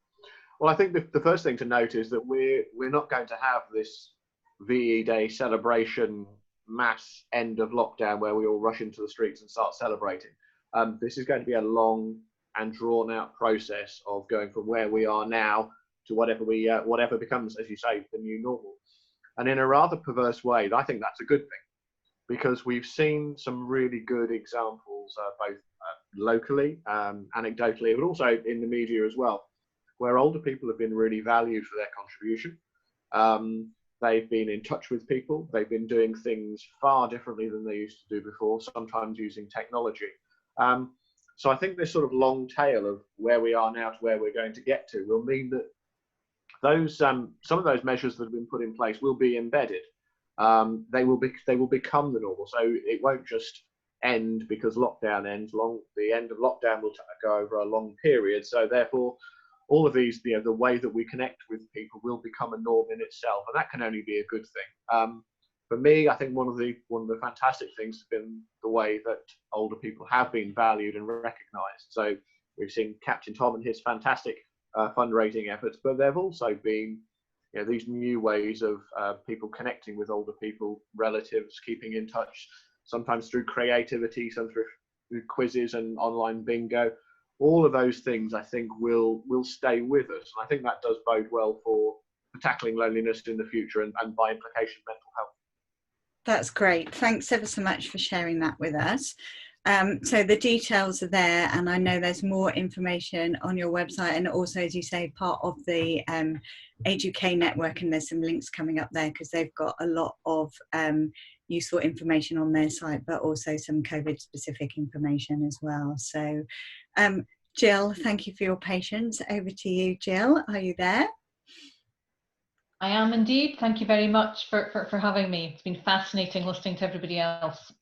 Well, I think the first thing to note is that we're not going to have this VE Day celebration mass end of lockdown where we all rush into the streets and start celebrating. This is going to be a long and drawn out process of going from where we are now to whatever becomes, as you say, the new normal. And in a rather perverse way, I think that's a good thing, because we've seen some really good examples, both locally, anecdotally, but also in the media as well, where older people have been really valued for their contribution. They've been in touch with people. They've been doing things far differently than they used to do before, sometimes using technology. So I think this sort of long tail of where we are now to where we're going to get to will mean that those some of those measures that have been put in place will be embedded. They will become the normal. So it won't just end because lockdown ends. The end of lockdown will go over a long period. So therefore, all of these, the way that we connect with people will become a norm in itself, and that can only be a good thing. For me, I think one of the fantastic things has been the way that older people have been valued and recognised. So we've seen Captain Tom and his fantastic fundraising efforts, but there have also been these new ways of people connecting with older people, relatives, keeping in touch, sometimes through creativity, some through quizzes and online bingo. All of those things, I think, will stay with us. And I think that does bode well for tackling loneliness in the future and by implication, mental health. That's great. Thanks ever so much for sharing that with us. So the details are there, and I know there's more information on your website, and also, as you say, part of the Age UK network, and there's some links coming up there because they've got a lot of useful information on their site, but also some COVID specific information as well. So Gill, thank you for your patience. Over to you, Gill. Are you there? I am indeed. Thank you very much for having me. It's been fascinating listening to everybody else.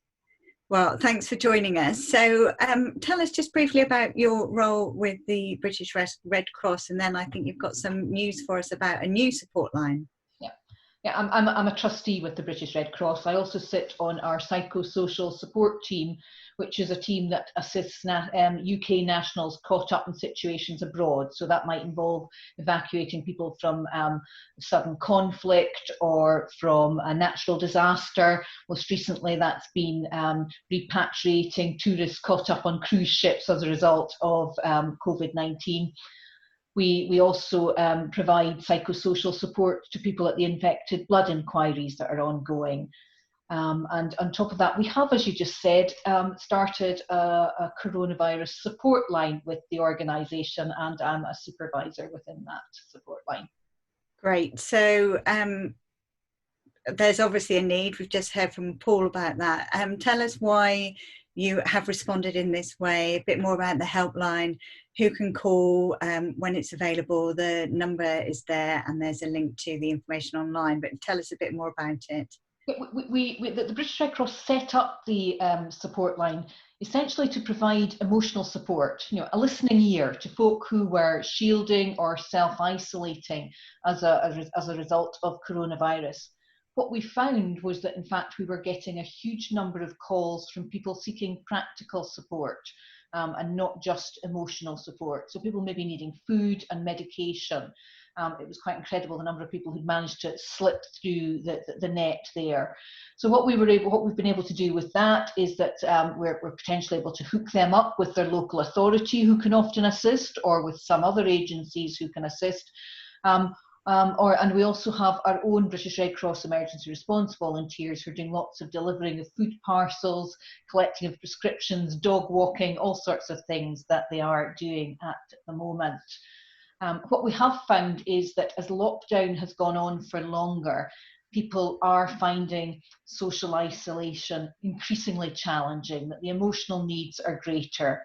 Well, thanks for joining us. So tell us just briefly about your role with the British Red Cross, and then I think you've got some news for us about a new support line. Yeah, I'm a trustee with the British Red Cross. I also sit on our psychosocial support team, which is a team that assists UK nationals caught up in situations abroad. So that might involve evacuating people from sudden conflict or from a natural disaster. Most recently, that's been repatriating tourists caught up on cruise ships as a result of COVID-19. We also provide psychosocial support to people at the infected blood inquiries that are ongoing. And on top of that, we have, as you just said, started a coronavirus support line with the organisation, and I'm a supervisor within that support line. Great. So there's obviously a need. We've just heard from Paul about that. Tell us why you have responded in this way, a bit more about the helpline, who can call when it's available. The number is there and there's a link to the information online, but tell us a bit more about it. The British Red Cross set up the support line essentially to provide emotional support, a listening ear to folk who were shielding or self-isolating as a result of coronavirus. What we found was that, in fact, we were getting a huge number of calls from people seeking practical support and not just emotional support. So people maybe needing food and medication. It was quite incredible the number of people who'd managed to slip through the net there. So what we've been able to do with that is that we're potentially able to hook them up with their local authority, who can often assist, or with some other agencies who can assist. And we also have our own British Red Cross emergency response volunteers who are doing lots of delivering of food parcels, collecting of prescriptions, dog walking, all sorts of things that they are doing at the moment. What we have found is that as lockdown has gone on for longer, people are finding social isolation increasingly challenging, that the emotional needs are greater,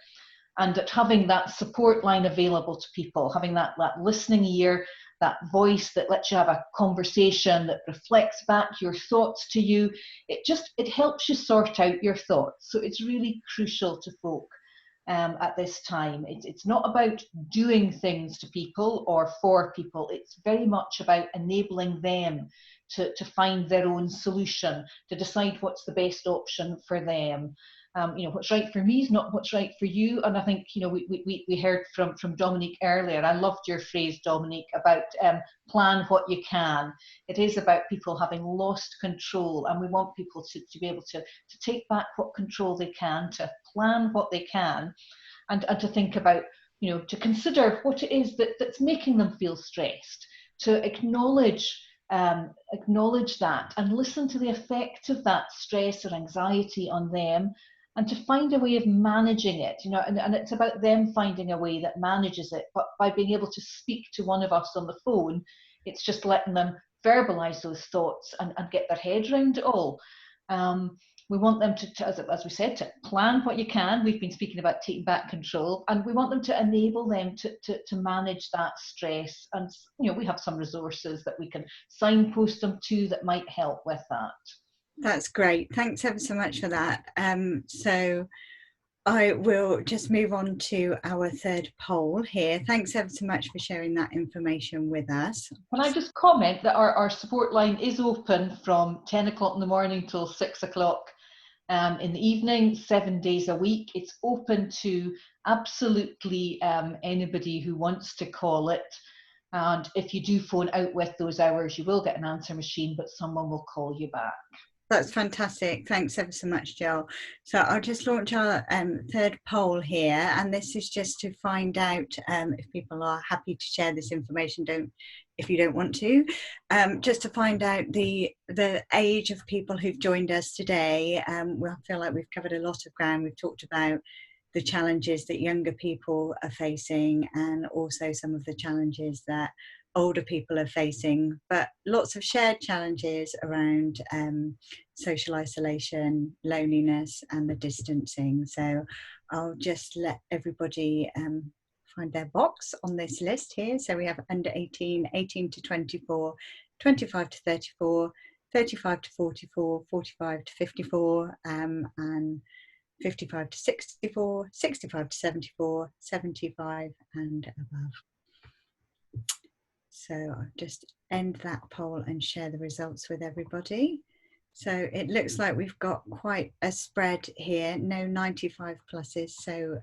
and that having that support line available to people, having that listening ear, that voice that lets you have a conversation, that reflects back your thoughts to you, it helps you sort out your thoughts. So it's really crucial to folk at this time. It's not about doing things to people or for people. It's very much about enabling them to find their own solution, to decide what's the best option for them. What's right for me is not what's right for you. And I think, we heard from Dominique earlier. I loved your phrase, Dominique, about plan what you can. It is about people having lost control, and we want people to be able to take back what control they can, to plan what they can, and to think about, to consider what it is that's making them feel stressed, to acknowledge that and listen to the effect of that stress or anxiety on them, and to find a way of managing it, and it's about them finding a way that manages it. But by being able to speak to one of us on the phone, it's just letting them verbalize those thoughts and get their head around it all. We want them to, as we said, to plan what you can. We've been speaking about taking back control, and we want them to enable them to manage that stress. And we have some resources that we can signpost them to that might help with that. That's great. Thanks ever so much for that. So I will just move on to our third poll here. Thanks ever so much for sharing that information with us. Can I just comment that our support line is open from 10 o'clock in the morning till 6 o'clock in the evening, 7 days a week. It's open to absolutely anybody who wants to call it. And if you do phone out with those hours, you will get an answer machine, but someone will call you back. That's fantastic. Thanks ever so much, Jill. So I'll just launch our third poll here, and this is just to find out if people are happy to share this information. If you don't want to, just to find out the age of people who've joined us today. I feel like we've covered a lot of ground. We've talked about the challenges that younger people are facing, and also some of the challenges that older people are facing, but lots of shared challenges around social isolation, loneliness, and the distancing. So I'll just let everybody find their box on this list here. So we have under 18, 18 to 24, 25 to 34, 35 to 44, 45 to 54, and 55 to 64, 65 to 74, 75 and above. So I'll just end that poll and share the results with everybody. So it looks like we've got quite a spread here, no 95 pluses. So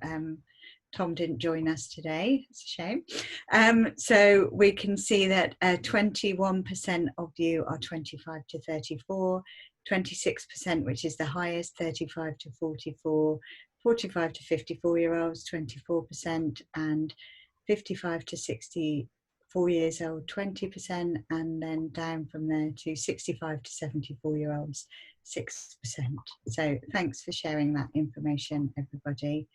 Tom didn't join us today, it's a shame. So we can see that 21% of you are 25 to 34, 26%, which is the highest, 35 to 44, 45 to 54-year-olds, 24%, and 55 to 64 years old, 20%, and then down from there to 65 to 74-year-olds, 6%. So thanks for sharing that information, everybody.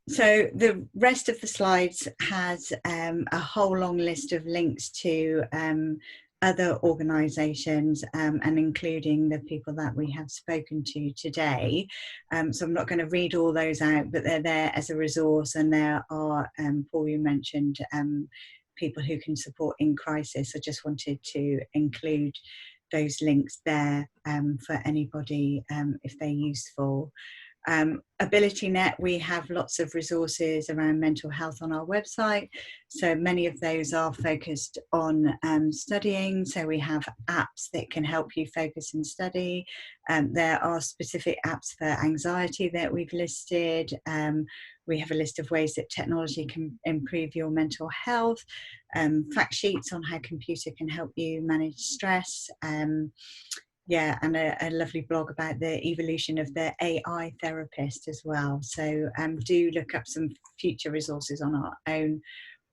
So the rest of the slides has a whole long list of links to other organisations and including the people that we have spoken to today. So I'm not going to read all those out, but they're there as a resource, and there are, Paul, you mentioned people who can support in crisis. I just wanted to include those links there for anybody if they're useful. AbilityNet, we have lots of resources around mental health on our website. So many of those are focused on studying. So we have apps that can help you focus and study. There are specific apps for anxiety that we've listed. We have a list of ways that technology can improve your mental health. Fact sheets on how computer can help you manage stress. Yeah, and a lovely blog about the evolution of the AI therapist as well. So do look up some future resources on our own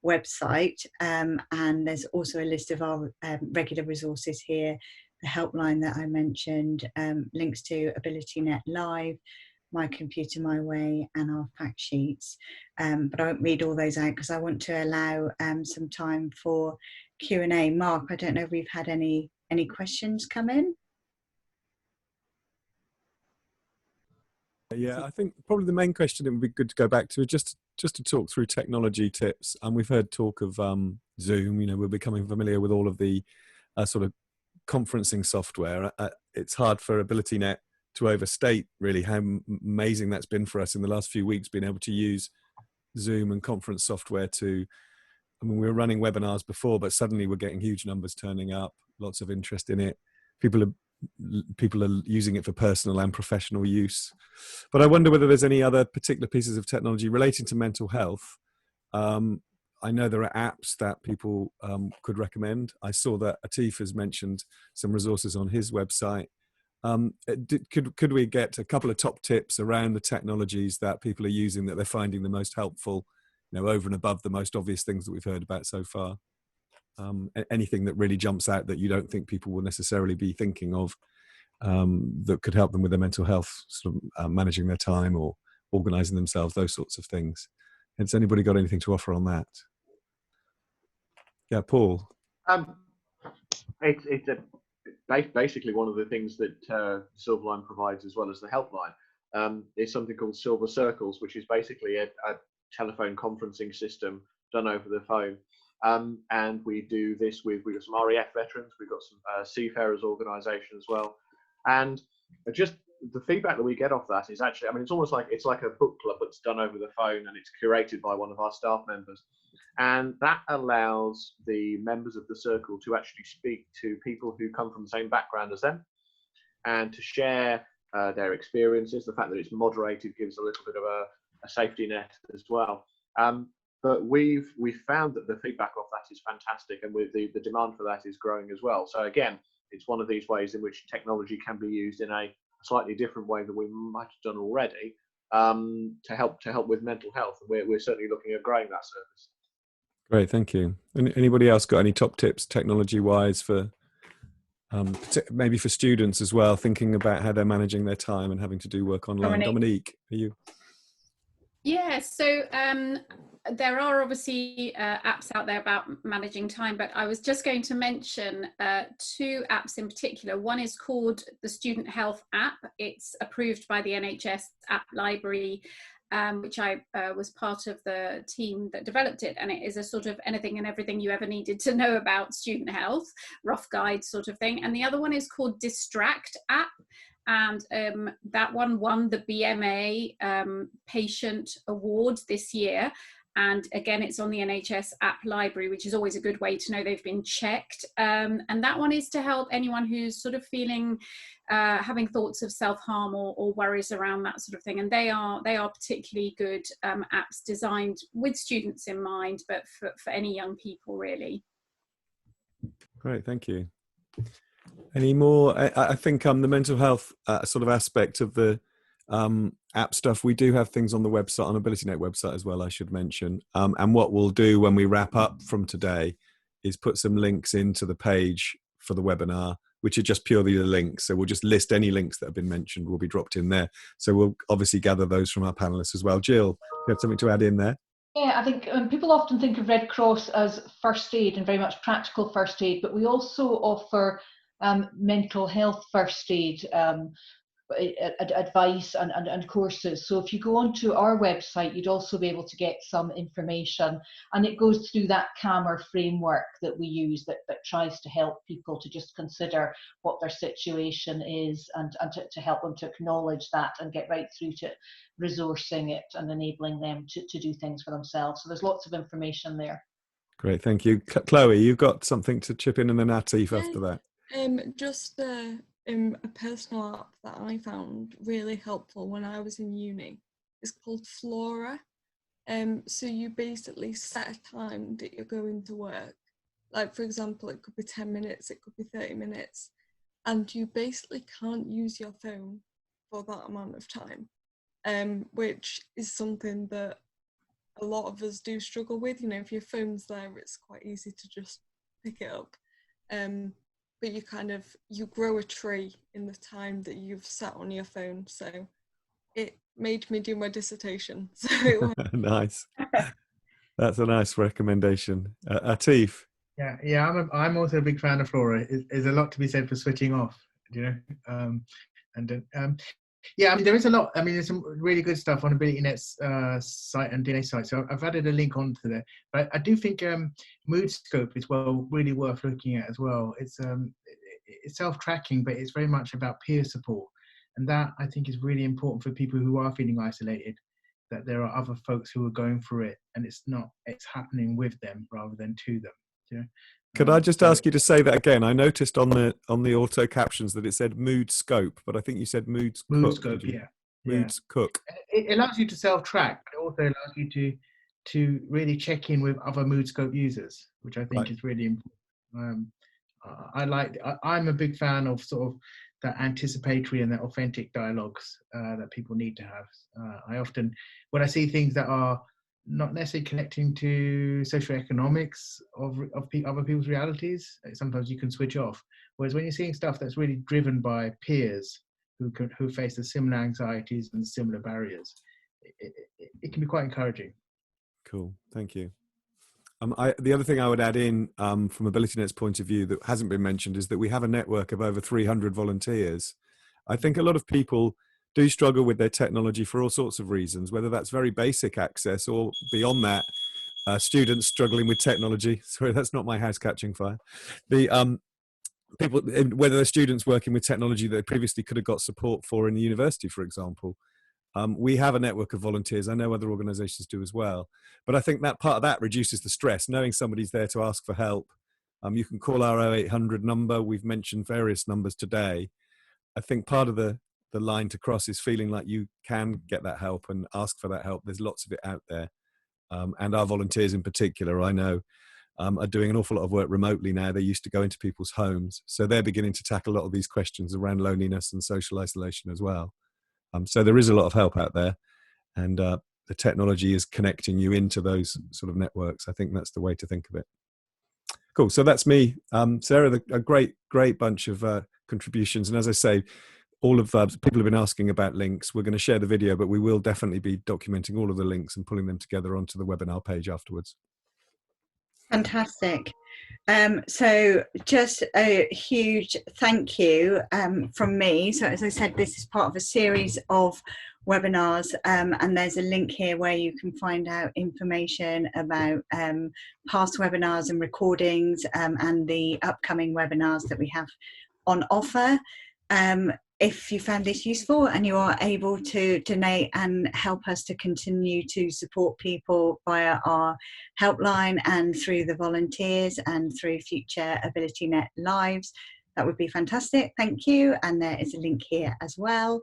website. And there's also a list of our regular resources here, the helpline that I mentioned, links to AbilityNet Live, My Computer My Way, and our fact sheets. But I won't read all those out because I want to allow some time for Q&A. Mark, I don't know if we've had any questions come in. Yeah, I think probably the main question that would be good to go back to is just to talk through technology tips. And we've heard talk of Zoom. You know, we're becoming familiar with all of the sort of conferencing software. It's hard for AbilityNet to overstate really how amazing that's been for us in the last few weeks, being able to use Zoom and conference software to, I mean, we were running webinars before, but suddenly we're getting huge numbers turning up, lots of interest in it. People are using it for personal and professional use. But I wonder whether there's any other particular pieces of technology relating to mental health. I know there are apps that people could recommend. I saw that Atif has mentioned some resources on his website. Could we get a couple of top tips around the technologies that people are using that they're finding the most helpful, you know, over and above the most obvious things that we've heard about so far? Anything that really jumps out that you don't think people will necessarily be thinking of that could help them with their mental health, sort of managing their time or organizing themselves, those sorts of things. Has anybody got anything to offer on that? Yeah, Paul. It's basically one of the things that Silverline provides, as well as the helpline, is something called Silver Circles, which is basically a telephone conferencing system done over the phone. And we do this we've got some RAF veterans, we've got some seafarers organisation as well. And just the feedback that we get off that is actually, I mean, it's like a book club that's done over the phone, and it's curated by one of our staff members. And that allows the members of the circle to actually speak to people who come from the same background as them, and to share their experiences. The fact that it's moderated gives a little bit of a safety net as well. But we've found that the feedback off that is fantastic, and the demand for that is growing as well. So again, it's one of these ways in which technology can be used in a slightly different way than we might have done already, to help with mental health. And we're certainly looking at growing that service. Great, thank you. Anybody else got any top tips technology-wise for maybe for students as well, thinking about how they're managing their time and having to do work online? Dominique, are you? Yeah, so there are obviously apps out there about managing time, but I was just going to mention two apps in particular. One is called the Student Health app. It's approved by the NHS App Library, which I was part of the team that developed it, and it is a sort of anything and everything you ever needed to know about student health, rough guide sort of thing. And the other one is called Distract app, and that one won the BMA Patient Award this year. And again, it's on the NHS App Library, which is always a good way to know they've been checked. And that one is to help anyone who's sort of feeling, having thoughts of self-harm or worries around that sort of thing. And they are particularly good apps designed with students in mind, but for any young people, really. Great, thank you. Any more? I think the mental health sort of aspect of the app stuff, we do have things on the website, on AbilityNet website as well, I should mention. And what we'll do when we wrap up from today is put some links into the page for the webinar, which are just purely the links. So we'll just list any links that have been mentioned will be dropped in there. So we'll obviously gather those from our panelists as well. Jill, you have something to add in there? Yeah, I think people often think of Red Cross as first aid and very much practical first aid, but we also offer mental health first aid advice and courses. So if you go onto our website, you'd also be able to get some information, and it goes through that CAMR framework that we use that tries to help people to just consider what their situation is, and to help them to acknowledge that and get right through to resourcing it and enabling them to do things for themselves. So there's lots of information there. Great, thank you. Chloe, you've got something to chip in, and then Atif after that. Just a personal app that I found really helpful when I was in uni. It's called Flora. So you basically set a time that you're going to work. Like, for example, it could be 10 minutes, it could be 30 minutes, and you basically can't use your phone for that amount of time, which is something that a lot of us do struggle with. You know, if your phone's there, it's quite easy to just pick it up. But you grow a tree in the time that you've sat on your phone. So it made me do my dissertation. So it was nice. That's a nice recommendation. Atif. Yeah. I'm also a big fan of Flora. There's a lot to be said for switching off, you know. Yeah, I mean, there is a lot. I mean, there's some really good stuff on AbilityNet's site and DNA site. So I've added a link onto there. But I do think Mood Scope is really worth looking at as well. It's self-tracking, but it's very much about peer support. And that, I think, is really important for people who are feeling isolated, that there are other folks who are going through it, and it's happening with them rather than to them. You know? Could I just ask you to say that again? I noticed on the auto captions that it said Mood Scope, but I think you said Mood Scope, yeah. Mood Cook. It allows you to self-track, but it also allows you to really check in with other Mood Scope users, which I think is really important. I'm a big fan of sort of that anticipatory and that authentic dialogues that people need to have. I often, when I see things that are not necessarily connecting to socioeconomics of other people's realities, sometimes you can switch off. Whereas when you're seeing stuff that's really driven by peers who face the similar anxieties and similar barriers, it can be quite encouraging. Cool, thank you. The other thing I would add in from AbilityNet's point of view that hasn't been mentioned is that we have a network of over 300 volunteers. I think a lot of people do struggle with their technology for all sorts of reasons, whether that's very basic access or beyond that, students struggling with technology. Sorry, that's not my house catching fire. The people, whether they're students working with technology that they previously could have got support for in the university, for example. We have a network of volunteers. I know other organisations do as well. But I think that part of that reduces the stress, knowing somebody's there to ask for help. You can call our 0800 number. We've mentioned various numbers today. I think part of the line to cross is feeling like you can get that help and ask for that help. There's lots of it out there. And our volunteers in particular, I know, are doing an awful lot of work remotely now. They used to go into people's homes. So they're beginning to tackle a lot of these questions around loneliness and social isolation as well. So there is a lot of help out there. And the technology is connecting you into those sort of networks. I think that's the way to think of it. Cool. So that's me. Sarah, a great bunch of contributions. And as I say, all of people have been asking about links. We're going to share the video, but we will definitely be documenting all of the links and pulling them together onto the webinar page afterwards. Fantastic. So just a huge thank you from me. So as I said, this is part of a series of webinars, and there's a link here where you can find out information about past webinars and recordings, and the upcoming webinars that we have on offer. If you found this useful and you are able to donate and help us to continue to support people via our helpline and through the volunteers and through future AbilityNet lives, that would be fantastic. Thank you. And there is a link here as well.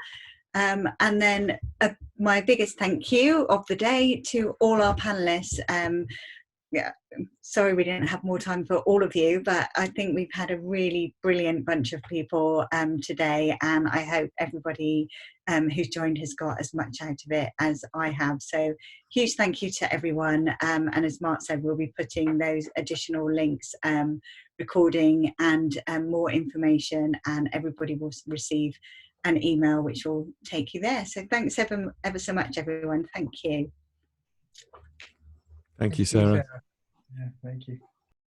And then my biggest thank you of the day to all our panelists. Yeah, sorry we didn't have more time for all of you, but I think we've had a really brilliant bunch of people today, and I hope everybody who's joined has got as much out of it as I have. So huge thank you to everyone, and as Mark said, we'll be putting those additional links, recording and more information, and everybody will receive an email which will take you there. So thanks ever so much, everyone. Thank you. Thank you, Sarah. Yeah, thank you.